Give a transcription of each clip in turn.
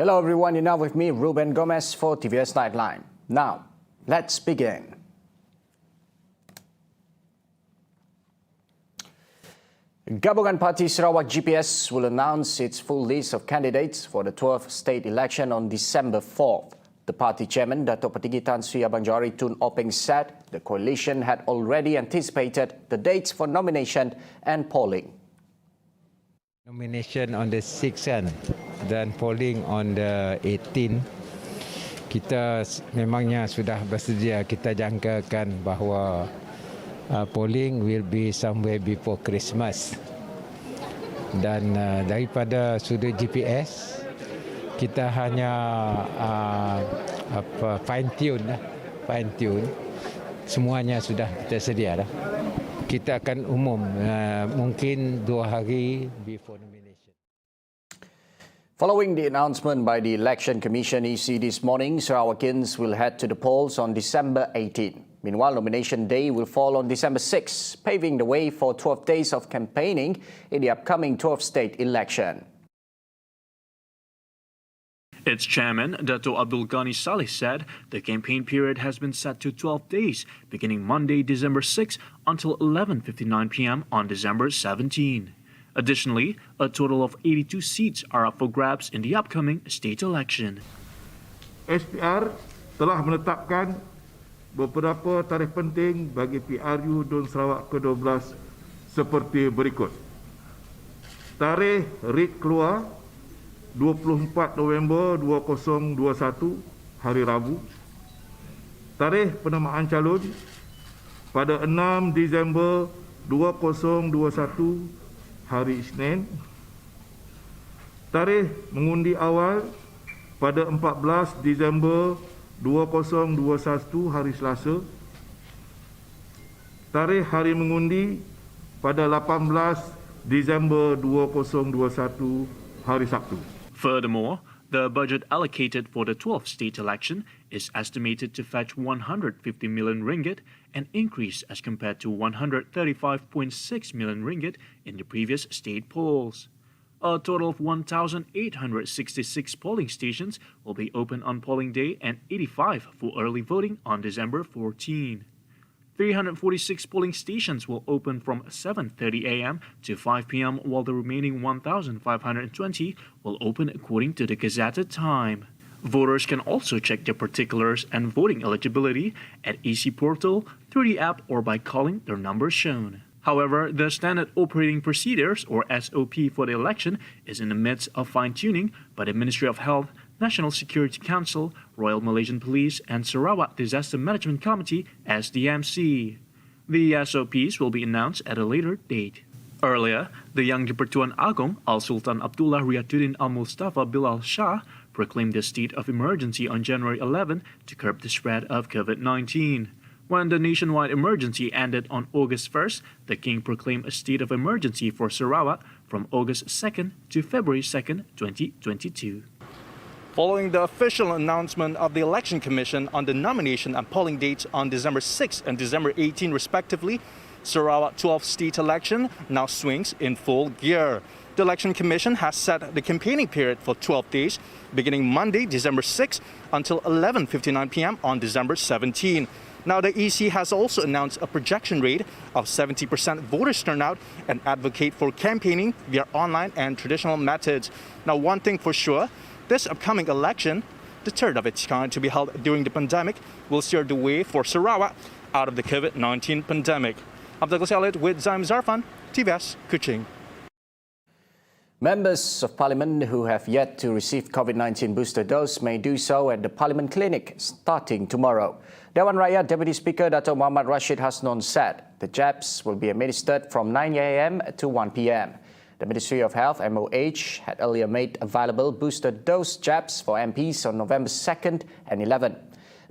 Hello everyone, you're now with me, Ruben Gomez for TVS Nightline. Now, let's begin. Gabungan Parti Sarawak GPS will announce its full list of candidates for the 12th state election on December 4th. The party chairman, Datuk Petinggi Tan Sri Abang Johari Tun Openg, said the coalition had already anticipated the dates for nomination and polling. Nomination on the 6th kan, dan polling on the 18th. Kita memangnya sudah bersedia, kita jangkakan bahawa polling will be somewhere before Christmas. Dan daripada sudut GPS, kita hanya fine tune, semuanya sudah tersedia dah. Kita akan umum mungkin 2 hari before nomination. Following the announcement by the Election Commission EC this morning, Sarawakins will head to the polls on December 18. Meanwhile, nomination day will fall on December 6, paving the way for 12 days of campaigning in the upcoming 12th state election. Its chairman, Dato' Abdul Ghani Saleh, said the campaign period has been set to 12 days, beginning Monday, December 6 until 11:59 p.m. on December 17. Additionally, a total of 82 seats are up for grabs in the upcoming state election. SPR telah menetapkan beberapa tarikh penting bagi PRU Dun Sarawak ke-12 seperti berikut. Tarikh writ keluar 24 November 2021 hari Rabu. Tarikh penamaan calon pada 6 Disember 2021 hari Isnin. Tarikh mengundi awal pada 14 Disember 2021 hari Selasa. Tarikh hari mengundi pada 18 Disember 2021 hari Sabtu. Furthermore, the budget allocated for the 12th state election is estimated to fetch 150 million ringgit, an increase as compared to 135.6 million ringgit in the previous state polls. A total of 1,866 polling stations will be open on polling day and 85 for early voting on December 14. 346 polling stations will open from 7:30 a.m. to 5 p.m. while the remaining 1,520 will open according to the gazetted time. Voters can also check their particulars and voting eligibility at EC portal, through the app, or by calling their number shown. However, the Standard Operating Procedures, or SOP, for the election is in the midst of fine-tuning by the Ministry of Health, National Security Council, Royal Malaysian Police, and Sarawak Disaster Management Committee, SDMC. The SOPs will be announced at a later date. Earlier, the Yang di-Pertuan Agong Al-Sultan Abdullah Riyatuddin Al-Mustafa Bilal Shah proclaimed the state of emergency on January 11 to curb the spread of COVID-19. When the nationwide emergency ended on August 1st, the King proclaimed a state of emergency for Sarawak from August 2nd to February 2nd, 2022. Following the official announcement of the Election Commission on the nomination and polling dates on December 6 and December 18 respectively, Sarawak 12th state election now swings in full gear. The Election Commission has set the campaigning period for 12 days, beginning Monday, December 6 until 11:59 p.m. on December 17. Now, the EC has also announced a projection rate of 70% voters turnout and advocate for campaigning via online and traditional methods. Now, one thing for sure, this upcoming election, the third of its kind to be held during the pandemic, will steer the way for Sarawak out of the COVID-19 pandemic. Abdul Khalid with Zaim Zarfan, TVS, Kuching. Members of Parliament who have yet to receive COVID-19 booster dose may do so at the Parliament Clinic starting tomorrow. Dewan Rakyat Deputy Speaker Dato' Muhammad Rashid Hasnon said the jabs will be administered from 9 a.m. to 1 p.m. The Ministry of Health, MOH, had earlier made available booster dose jabs for MPs on November 2nd and 11th.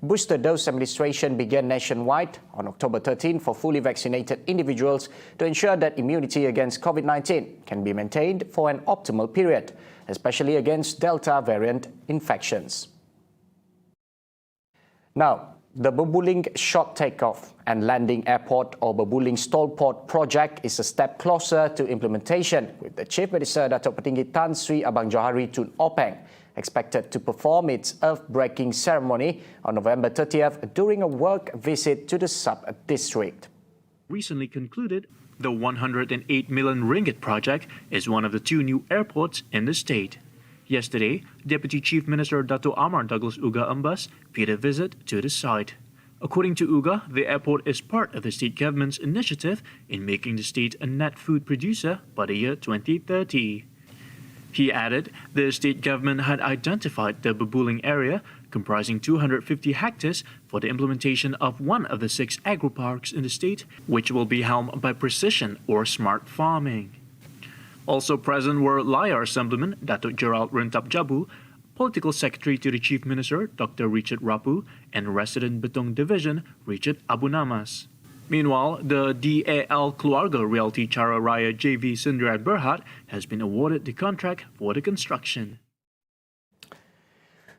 Booster dose administration began nationwide on October 13 for fully vaccinated individuals to ensure that immunity against COVID-19 can be maintained for an optimal period, especially against Delta variant infections. Now, the Bebuling Short Takeoff and Landing Airport or Bebuling Stall Port project is a step closer to implementation, with the Chief Minister Datuk Petinggi Tan Sri Abang Johari Tun Openg expected to perform its earth-breaking ceremony on November 30th during a work visit to the sub-district. Recently concluded, the 108 million ringgit project is one of the 2 new airports in the state. Yesterday, Deputy Chief Minister Dato' Amar Douglas Uga Embas paid a visit to the site. According to Uga, the airport is part of the state government's initiative in making the state a net food producer by the year 2030. He added the state government had identified the Babuling area, comprising 250 hectares, for the implementation of one of the 6 agro-parks in the state, which will be helmed by precision or smart farming. Also present were Layar Assemblyman Datuk Gerald Rentap Jabu, Political Secretary to the Chief Minister Dr. Richard Rapu, and Resident Betong Division Richard Abu Namas. Meanwhile, the DAL Keluarga Realty Cara Raya JV Sendirian Berhad has been awarded the contract for the construction.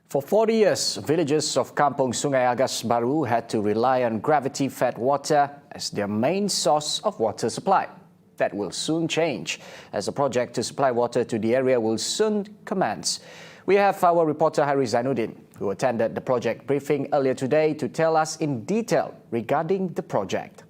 For 40 years, villagers of Kampung Sungai Agas Baru had to rely on gravity-fed water as their main source of water supply. That will soon change, as a project to supply water to the area will soon commence. We have our reporter Hari Zainuddin, who attended the project briefing earlier today to tell us in detail regarding the project.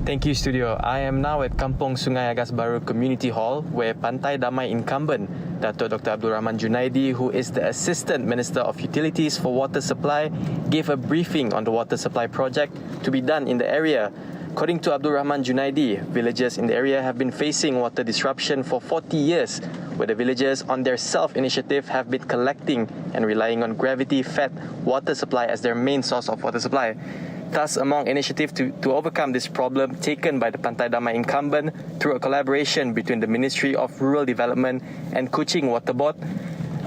Thank you, Studio. I am now at Kampung Sungai Agas Baru Community Hall, where Pantai Damai incumbent Dato' Dr. Abdul Rahman Junaidi, who is the Assistant Minister of Utilities for Water Supply, gave a briefing on the water supply project to be done in the area. According to Abdul Rahman Junaidi, villagers in the area have been facing water disruption for 40 years, where the villagers on their self-initiative have been collecting and relying on gravity-fed water supply as their main source of water supply. Thus, among initiatives to overcome this problem taken by the Pantai Damai incumbent through a collaboration between the Ministry of Rural Development and Kuching Water Board,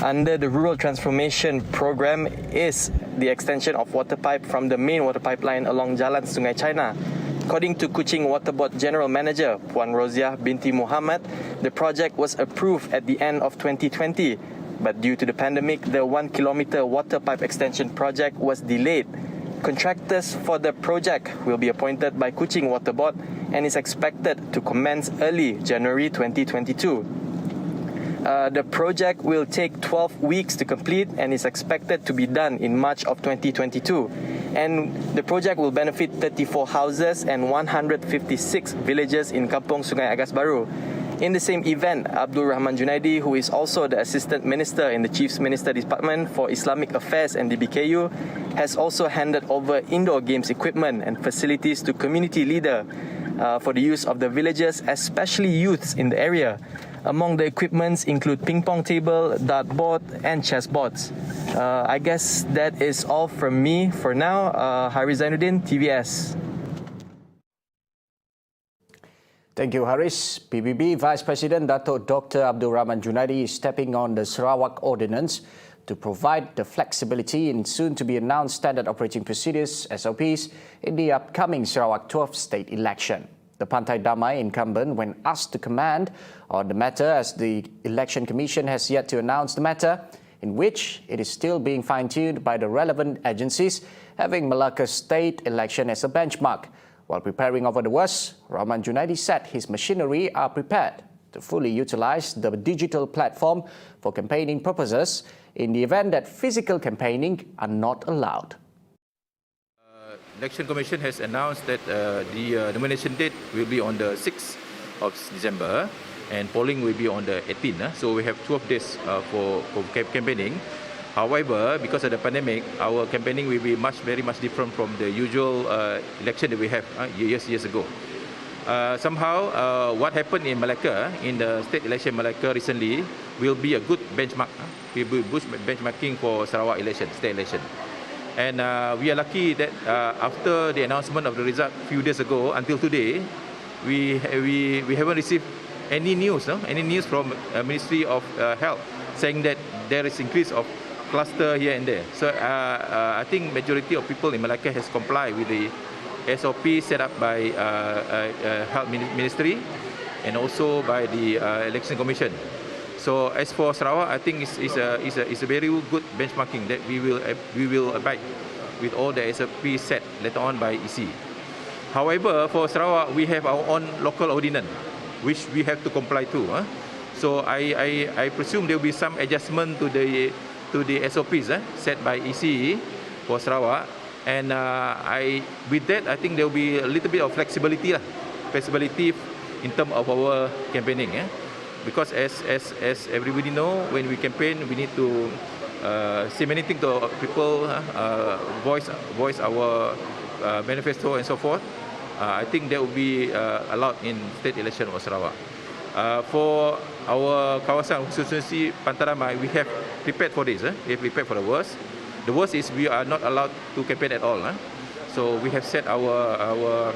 under the Rural Transformation Program is the extension of water pipe from the main water pipeline along Jalan Sungai China. According to Kuching Water Board General Manager Puan Roziah binti Muhammad, the project was approved at the end of 2020, but due to the pandemic, the 1-kilometer water pipe extension project was delayed. Contractors for the project will be appointed by Kuching Water Board and is expected to commence early January 2022. The project will take 12 weeks to complete and is expected to be done in March of 2022. And the project will benefit 34 houses and 156 villages in Kampung Sungai Agas Baru. In the same event, Abdul Rahman Junaidi, who is also the Assistant Minister in the Chief Minister Department for Islamic Affairs and DBKU, has also handed over indoor games equipment and facilities to community leader for the use of the villagers, especially youths in the area. Among the equipments include ping pong table, dartboard and chess boards. I guess that is all from me for now. Hari Zainuddin, TVS. Thank you, Haris. PBB Vice President Dato' Dr. Abdul Rahman Junaidi is stepping on the Sarawak Ordinance to provide the flexibility in soon-to-be-announced Standard Operating Procedures, SOPs, in the upcoming Sarawak 12th state election. The Pantai Damai incumbent, when asked to comment on the matter, as the Election Commission has yet to announce the matter, in which it is still being fine-tuned by the relevant agencies, having Malacca state election as a benchmark. While preparing over the worst, Rahman Junaidi said his machinery are prepared to fully utilize the digital platform for campaigning purposes in the event that physical campaigning are not allowed. Election Commission has announced that the nomination date will be on the 6th of December and polling will be on the 18th. So we have 12 days for campaigning. However, because of the pandemic, our campaigning will be very much different from the usual election that we have years ago. Somehow, what happened in Malacca, in the state election Malacca recently, will be a good benchmark. Will be good benchmarking for Sarawak election, state election. And we are lucky that after the announcement of the result a few days ago until today, we haven't received any news, any news from Ministry of Health saying that there is increase of cluster here and there. So I think majority of people in Malacca has complied with the SOP set up by Health Ministry and also by the Election Commission. So as for Sarawak, I think it's a very good benchmarking that we will abide with all the SOP set later on by EC. However, for Sarawak, we have our own local ordinance, which we have to comply to. So I presume there will be some adjustment to the SOPs set by ECE for Sarawak, and with that I think there will be a little bit of flexibility in terms of our campaigning. Because as everybody know, when we campaign, we need to say many things to people, voice our manifesto and so forth. I think that will be allowed in state election of Sarawak. For our kawasan constituency Pantaramai, we have prepared for this. We have prepared for the worst. The worst is we are not allowed to campaign at all. So we have set our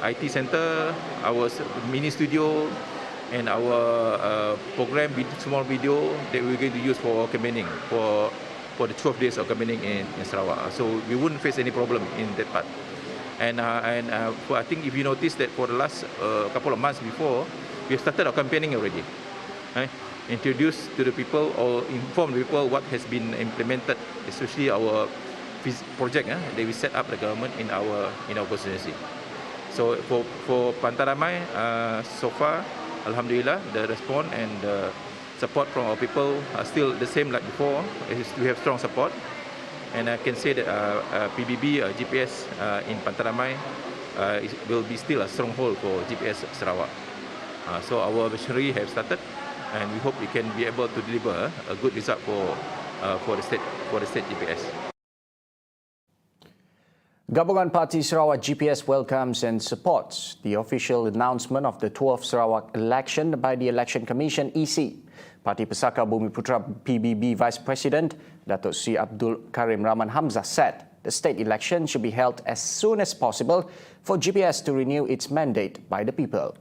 IT center, our mini studio, and our program small video that we're going to use for campaigning for the 12 days of campaigning in Sarawak. So we wouldn't face any problem in that part. And I think if you notice that for the last couple of months before, we have started our campaigning already. Introduce to the people or inform the people what has been implemented, especially our project that we set up the government in our constituency. So for Pantaramai, so far, Alhamdulillah, the response and the support from our people are still the same like before. We have strong support. And I can say that PBB, GPS in Pantaramai will be still a stronghold for GPS Sarawak. So our machinery have started, and we hope we can be able to deliver a good result for the state GPS. Gabungan Parti Sarawak GPS welcomes and supports the official announcement of the 12th Sarawak election by the Election Commission EC. Parti Pesaka Bumiputra PBB Vice President Datuk Sri Abdul Karim Rahman Hamzah said the state election should be held as soon as possible for GPS to renew its mandate by the people.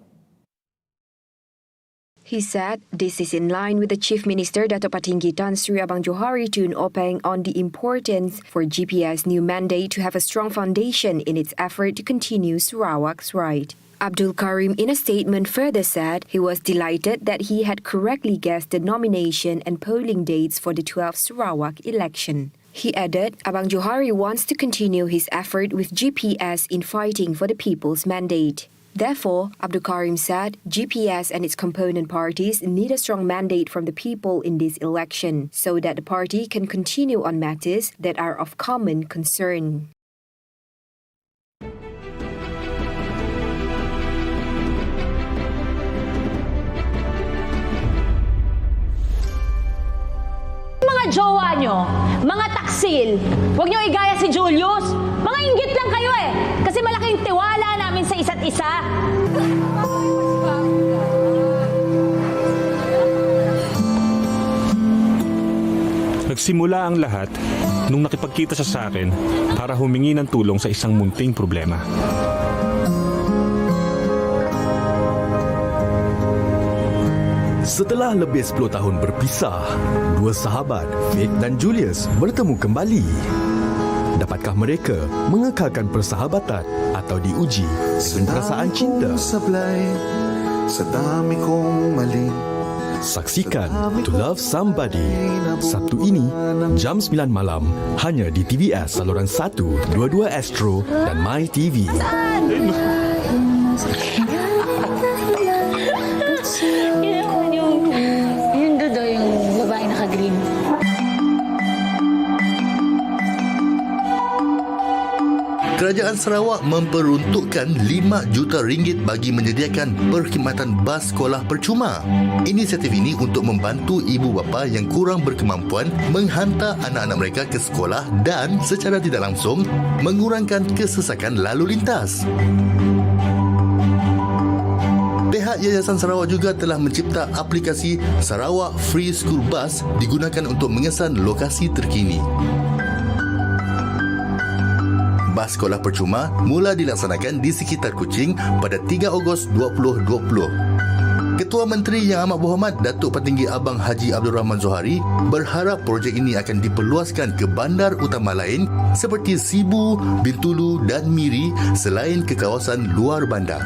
He said this is in line with the Chief Minister Datuk Patinggi Tan Sri Abang Johari Tun Openg on the importance for GPS new mandate to have a strong foundation in its effort to continue Sarawak's right. Abdul Karim in a statement further said he was delighted that he had correctly guessed the nomination and polling dates for the 12th Sarawak election. He added, Abang Johari wants to continue his effort with GPS in fighting for the people's mandate. Therefore, Abdul Karim said GPS and its component parties need a strong mandate from the people in this election so that the party can continue on matters that are of common concern. Mga jowa nyo, mga taksil, huwag nyo igaya si Julius. Mga inggit lang kayo kasi malaking tiwala namin sa isa't isa. Nagsimula ang lahat nung nakipagkita siya sa akin para humingi ng tulong sa isang munting problema. Setelah lebih 10 tahun berpisah, dua sahabat, Vic dan Julius, bertemu kembali. Dapatkah mereka mengekalkan persahabatan atau diuji dengan perasaan cinta? Saksikan To Love Somebody Sabtu ini jam 9 malam hanya di TVS saluran 1, 22 Astro dan My TV. Kerajaan Sarawak memperuntukkan 5 juta ringgit bagi menyediakan perkhidmatan bas sekolah percuma. Inisiatif ini untuk membantu ibu bapa yang kurang berkemampuan menghantar anak-anak mereka ke sekolah dan secara tidak langsung mengurangkan kesesakan lalu lintas. Pihak Yayasan Sarawak juga telah mencipta aplikasi Sarawak Free School Bus digunakan untuk mengesan lokasi terkini. Bas sekolah percuma mula dilaksanakan di sekitar Kuching pada 3 Ogos 2020. Ketua Menteri Yang Amat Berhormat Datuk Patinggi Abang Haji Abdul Rahman Johari berharap projek ini akan diperluaskan ke bandar utama lain seperti Sibu, Bintulu dan Miri selain ke kawasan luar bandar.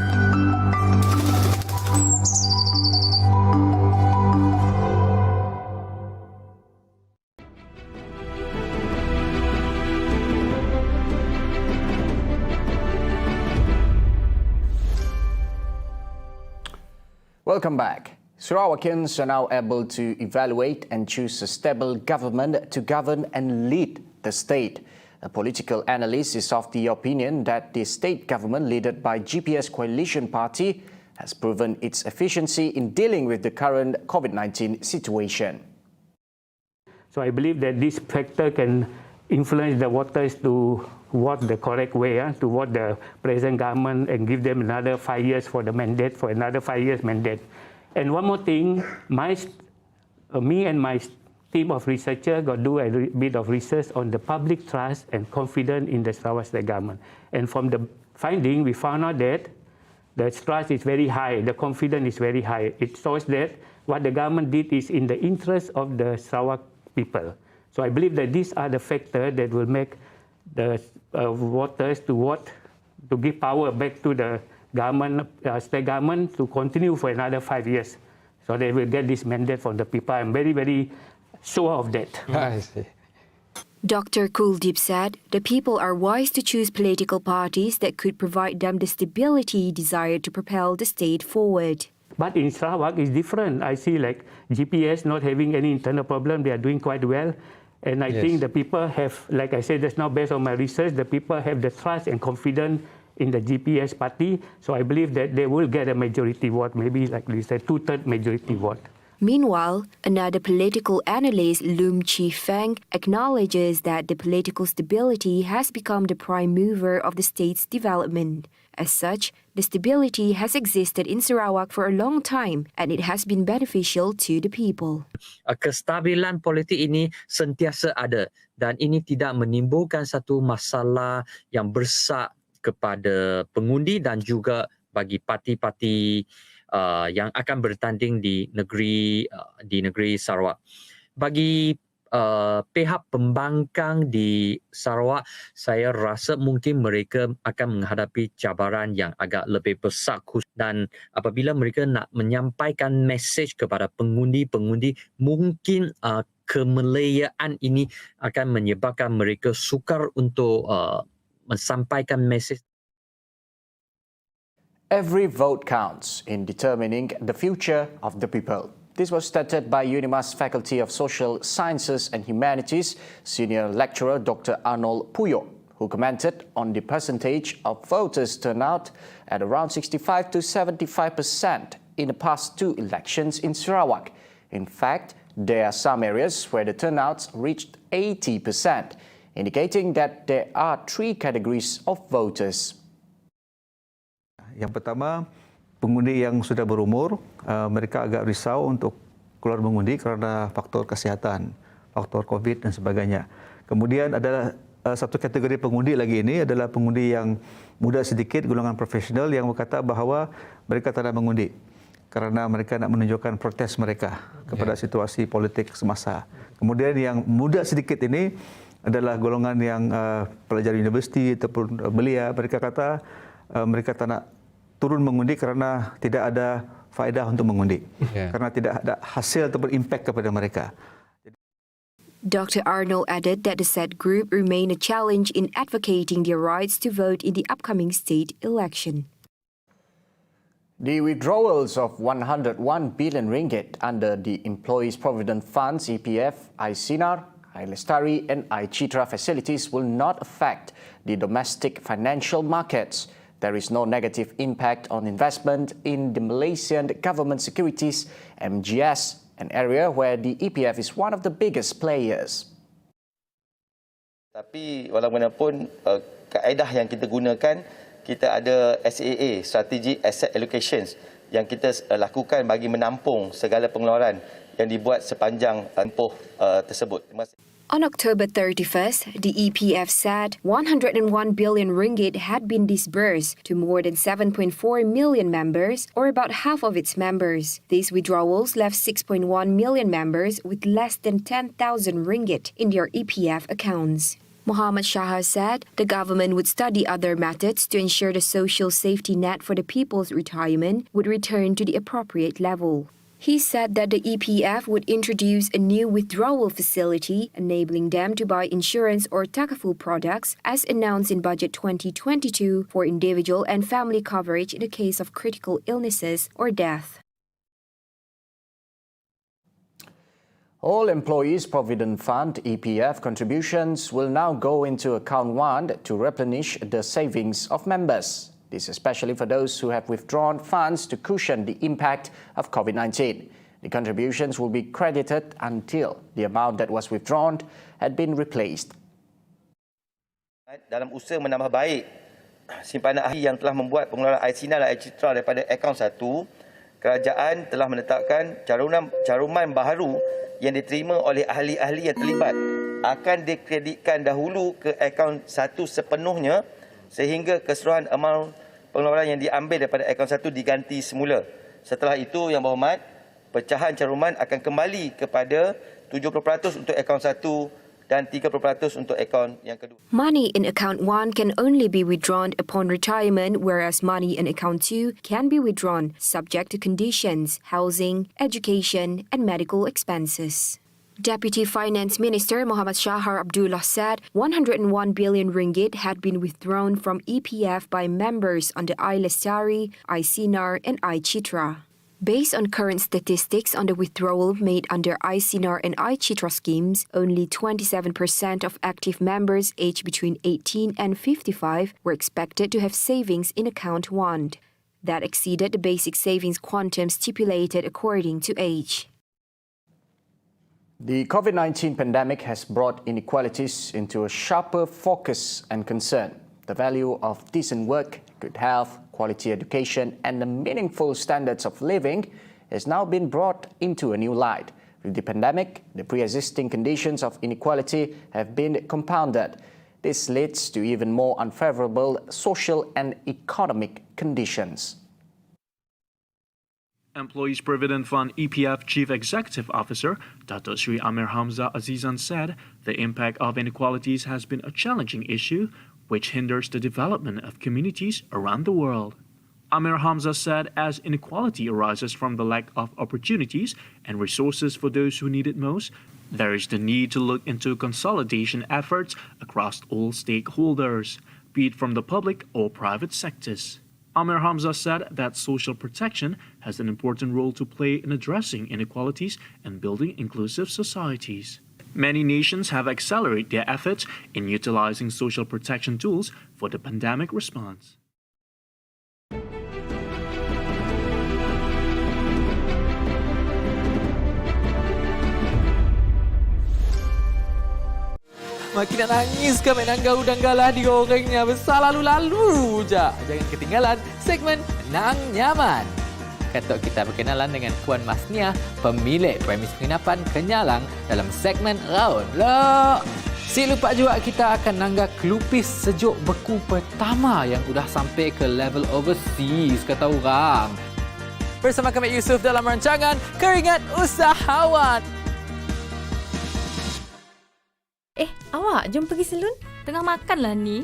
Welcome back. Sarawakians are now able to evaluate and choose a stable government to govern and lead the state. A political analyst is of the opinion that the state government led by GPS Coalition Party has proven its efficiency in dealing with the current COVID-19 situation. So I believe that this factor can influence the voters to vote the correct way, to vote the present government and give them another 5 years for the mandate, for another 5 years mandate. And one more thing, me and my team of researchers got to do a bit of research on the public trust and confidence in the Sarawak state government. And from the finding, we found out that the trust is very high, the confidence is very high. It shows that what the government did is in the interest of the Sarawak people. So I believe that these are the factors that will make the voters to vote, to give power back to the government, state government to continue for another 5 years. So they will get this mandate from the people. I'm very, very sure of that. I see. Dr. Kuldeep said the people are wise to choose political parties that could provide them the stability desired to propel the state forward. But in Sarawak, it's different. I see like GPS not having any internal problem. They are doing quite well. And I think the people have, like I said just now, based on my research, the people have the trust and confidence in the GPS party. So I believe that they will get a majority vote, maybe like we said, 2/3 majority vote. Meanwhile, another political analyst, Loom Chi Feng, acknowledges that the political stability has become the prime mover of the state's development. As such, the stability has existed in Sarawak for a long time and it has been beneficial to the people. Kestabilan politik ini sentiasa ada dan ini tidak menimbulkan satu masalah yang bersak kepada pengundi dan juga bagi parti-parti yang akan bertanding di negeri Sarawak. Bagi pihak pembangkang di Sarawak, saya rasa mungkin mereka akan menghadapi cabaran yang agak lebih besar dan apabila mereka nak menyampaikan mesej kepada pengundi-pengundi, mungkin kemelayaan ini akan menyebabkan mereka sukar untuk menyampaikan mesej. Every vote counts in determining the future of the people. This was stated by UNIMA's Faculty of Social Sciences and Humanities Senior Lecturer Dr. Arnold Puyo, who commented on the percentage of voters turnout at around 65 to 75% in the past 2 elections in Sarawak. In fact, there are some areas where the turnouts reached 80%, indicating that there are 3 categories of voters. Yang pertama, pengundi yang sudah berumur, mereka agak risau untuk keluar mengundi kerana faktor kesihatan, faktor COVID dan sebagainya. Kemudian adalah satu kategori pengundi lagi ini adalah pengundi yang muda sedikit, golongan profesional yang berkata bahawa mereka tak nak mengundi kerana mereka nak menunjukkan protes mereka kepada situasi politik semasa. Kemudian yang muda sedikit ini adalah golongan yang pelajar universiti ataupun belia. Mereka kata mereka tak nak turun mengundi kerana tidak ada faedah untuk mengundi. Kerana tidak ada hasil atau berimpak kepada mereka. Dr. Arnold added that the said group remain a challenge in advocating their rights to vote in the upcoming state election. The withdrawals of 101 billion ringgit under the Employees Provident Funds, EPF, iSinar, iLestari and iCitra facilities will not affect the domestic financial markets. There is no negative impact on investment in the Malaysian government securities, MGS, an area where the EPF is one of the biggest players. Tapi walaupun kaedah yang kita gunakan, kita ada SAA, Strategic Asset Allocations, yang kita lakukan bagi menampung segala pengeluaran yang dibuat sepanjang tempoh tersebut. Terima kasih. On October 31st, the EPF said 101 billion ringgit had been disbursed to more than 7.4 million members, or about half of its members. These withdrawals left 6.1 million members with less than 10,000 ringgit in their EPF accounts. Muhammad Shah said the government would study other methods to ensure the social safety net for the people's retirement would return to the appropriate level. He said that the EPF would introduce a new withdrawal facility, enabling them to buy insurance or takaful products as announced in Budget 2022 for individual and family coverage in the case of critical illnesses or death. All Employees Provident Fund (EPF) contributions will now go into account 1 to replenish the savings of members. This especially for those who have withdrawn funds to cushion the impact of COVID-19. The contributions will be credited until the amount that was withdrawn had been replaced. Dalam usaha menambah baik simpanan ahli yang telah membuat pengeluaran ICNA dan ICITRA daripada akaun 1, kerajaan telah menetapkan caruman baharu yang diterima oleh ahli-ahli yang terlibat akan dikreditkan dahulu ke akaun 1 sepenuhnya sehingga keseluruhan amaun pengeluaran yang diambil daripada akaun 1 diganti semula. Setelah itu, Yang Berhormat, pecahan caruman akan kembali kepada 70% untuk akaun 1 dan 30% untuk akaun yang kedua. Money in account 1 can only be withdrawn upon retirement, whereas money in account 2 can be withdrawn subject to conditions, housing, education, and medical expenses. Deputy Finance Minister Muhammad Shahar Abdullah said 101 billion ringgit had been withdrawn from EPF by members under I-Lestari, I-Sinar, and I-Chitra. Based on current statistics on the withdrawal made under I-Sinar and I-Chitra schemes, only 27% of active members aged between 18 and 55 were expected to have savings in account 1. That exceeded the basic savings quantum stipulated according to age. The COVID-19 pandemic has brought inequalities into a sharper focus and concern. The value of decent work, good health, quality education, and the meaningful standards of living has now been brought into a new light. With the pandemic, the pre-existing conditions of inequality have been compounded. This leads to even more unfavorable social and economic conditions. Employees Provident Fund EPF Chief Executive Officer Dato Sri Amir Hamzah Azizan said the impact of inequalities has been a challenging issue which hinders the development of communities around the world. Amir Hamzah said as inequality arises from the lack of opportunities and resources for those who need it most, there is the need to look into consolidation efforts across all stakeholders, be it from the public or private sectors. Amir Hamzah said that social protection has an important role to play in addressing inequalities and building inclusive societies. Many nations have accelerated their efforts in utilizing social protection tools for the pandemic response. Makin nak nangis ke main nanggau-danggalah digorengnya besar lalu-lalu je. Jangan ketinggalan segmen Nang Nyaman. Katok kita berkenalan dengan Puan Masniah, pemilik premis penginapan Kenyalang dalam segmen Raun Blok. Si lupa juga kita akan nanggah kelupis sejuk beku pertama yang sudah sampai ke level overseas kata orang. Bersama kami Yusuf dalam rancangan Keringat Usahawan. Awak jom pergi salon? Tengah makan lah ni.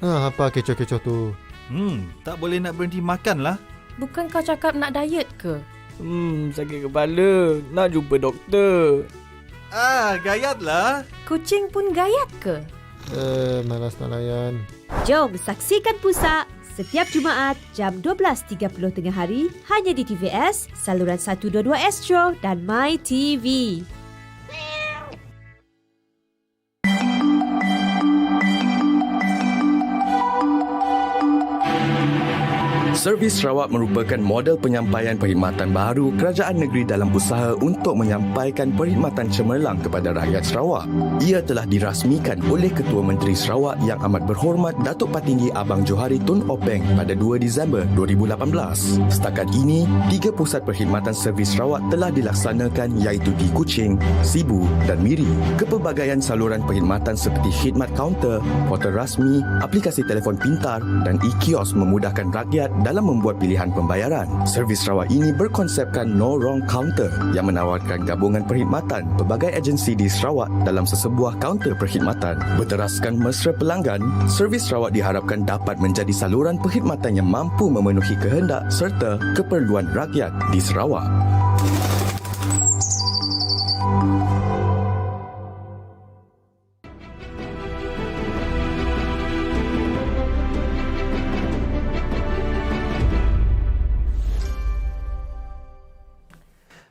Apa kecoh-kecoh tu? Tak boleh nak berhenti makan lah. Bukan kau cakap nak diet ke? Sakit kepala. Nak jumpa doktor. Gayat lah. Kucing pun gayat ke? Malas nak layan. Jom saksikan Pusat setiap Jumaat jam 12.30 tengah hari hanya di TVS, saluran 122 Astro dan My TV. Servis Sarawak merupakan model penyampaian perkhidmatan baru kerajaan negeri dalam usaha untuk menyampaikan perkhidmatan cemerlang kepada rakyat Sarawak. Ia telah dirasmikan oleh Ketua Menteri Sarawak yang amat berhormat Datuk Patinggi Abang Johari Tun Openg pada 2 Disember 2018. Setakat ini, 3 pusat perkhidmatan servis Sarawak telah dilaksanakan iaitu di Kuching, Sibu dan Miri. Kepelbagaian saluran perkhidmatan seperti khidmat kaunter, portal rasmi, aplikasi telefon pintar dan e-kios memudahkan rakyat dalam membuat pilihan pembayaran. Servis Sarawak ini berkonsepkan No Wrong Counter yang menawarkan gabungan perkhidmatan pelbagai agensi di Sarawak dalam sesebuah kaunter perkhidmatan. Berteraskan mesra pelanggan, servis Sarawak diharapkan dapat menjadi saluran perkhidmatan yang mampu memenuhi kehendak serta keperluan rakyat di Sarawak.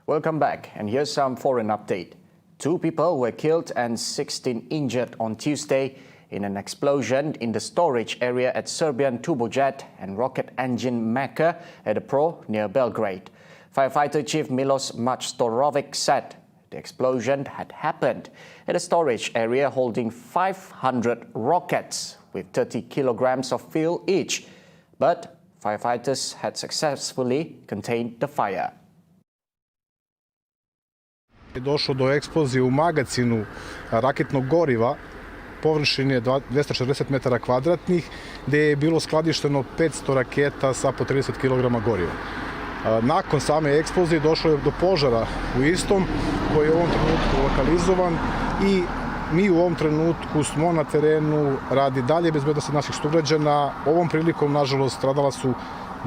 Welcome back, and here's some foreign update. 2 people were killed and 16 injured on Tuesday in an explosion in the storage area at Serbian turbojet and rocket engine Mecca at a Pro near Belgrade. Firefighter Chief Milos Majstorovic said the explosion had happened at a storage area holding 500 rockets with 30 kilograms of fuel each, but firefighters had successfully contained the fire. Došlo do eksplozije u magacinu raketnog goriva površine 240 metara kvadratnih, gdje je bilo skladišteno 500 raketa sa po 30 kg goriva. Nakon same eksplozije došlo je do požara u istom, koji je u ovom trenutku lokalizovan i mi u ovom trenutku smo na terenu radi dalje bezbednosti naših sugrađana. Ovom prilikom, nažalost, stradala su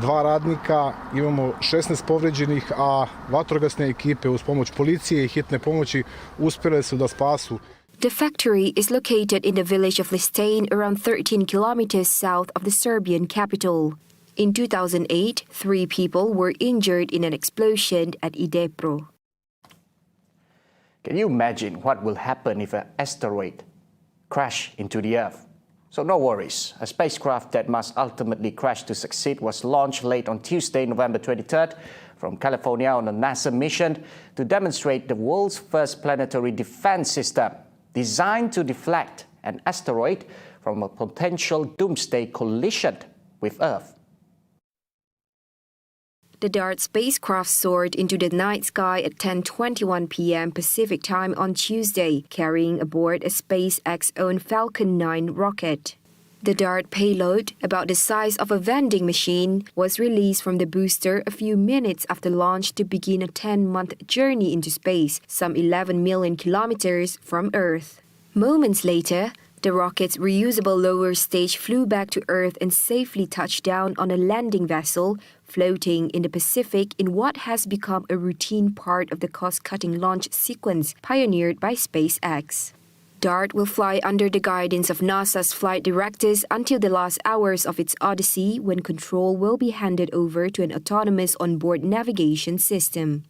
2 radnika, imamo 16 povređenih, a vatrogasne ekipe uz pomoć policije i hitne pomoći uspjele su da spasu. The factory is located in the village of Listein, around 13 kilometers south of the Serbian capital. In 2008, 3 people were injured in an explosion at Idepro. Can you imagine what will happen if an asteroid crashes into the Earth? So no worries. A spacecraft that must ultimately crash to succeed was launched late on Tuesday, November 23rd, from California on a NASA mission to demonstrate the world's first planetary defense system, designed to deflect an asteroid from a potential doomsday collision with Earth. The DART spacecraft soared into the night sky at 10:21 p.m. Pacific time on Tuesday, carrying aboard a SpaceX-owned Falcon 9 rocket. The DART payload, about the size of a vending machine, was released from the booster a few minutes after launch to begin a 10-month journey into space, some 11 million kilometers from Earth. Moments later, the rocket's reusable lower stage flew back to Earth and safely touched down on a landing vessel floating in the Pacific in what has become a routine part of the cost-cutting launch sequence pioneered by SpaceX. DART will fly under the guidance of NASA's flight directors until the last hours of its odyssey, when control will be handed over to an autonomous onboard navigation system.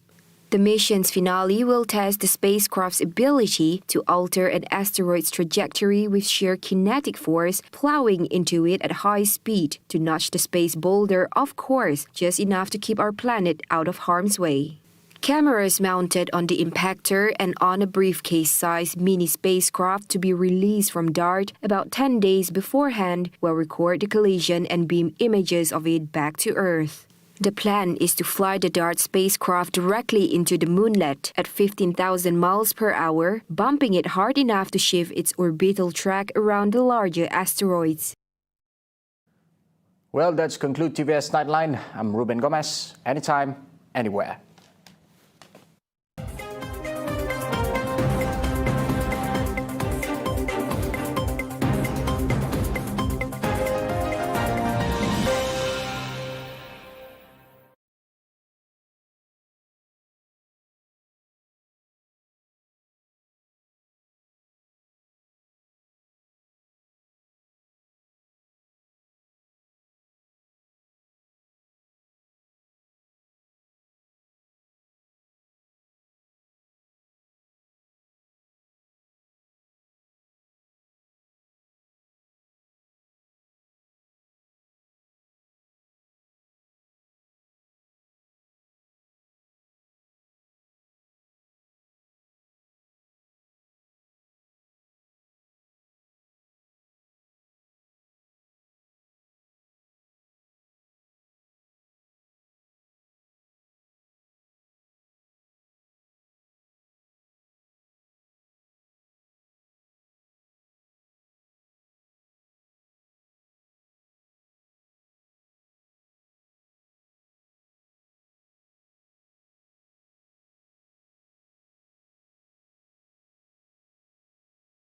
The mission's finale will test the spacecraft's ability to alter an asteroid's trajectory with sheer kinetic force, plowing into it at high speed to nudge the space boulder off course, just enough to keep our planet out of harm's way. Cameras mounted on the impactor and on a briefcase-sized mini spacecraft to be released from DART about 10 days beforehand will record the collision and beam images of it back to Earth. The plan is to fly the DART spacecraft directly into the moonlet at 15,000 miles per hour, bumping it hard enough to shift its orbital track around the larger asteroids. Well, that's conclude TVS Nightline. I'm Ruben Gomez. Anytime, anywhere.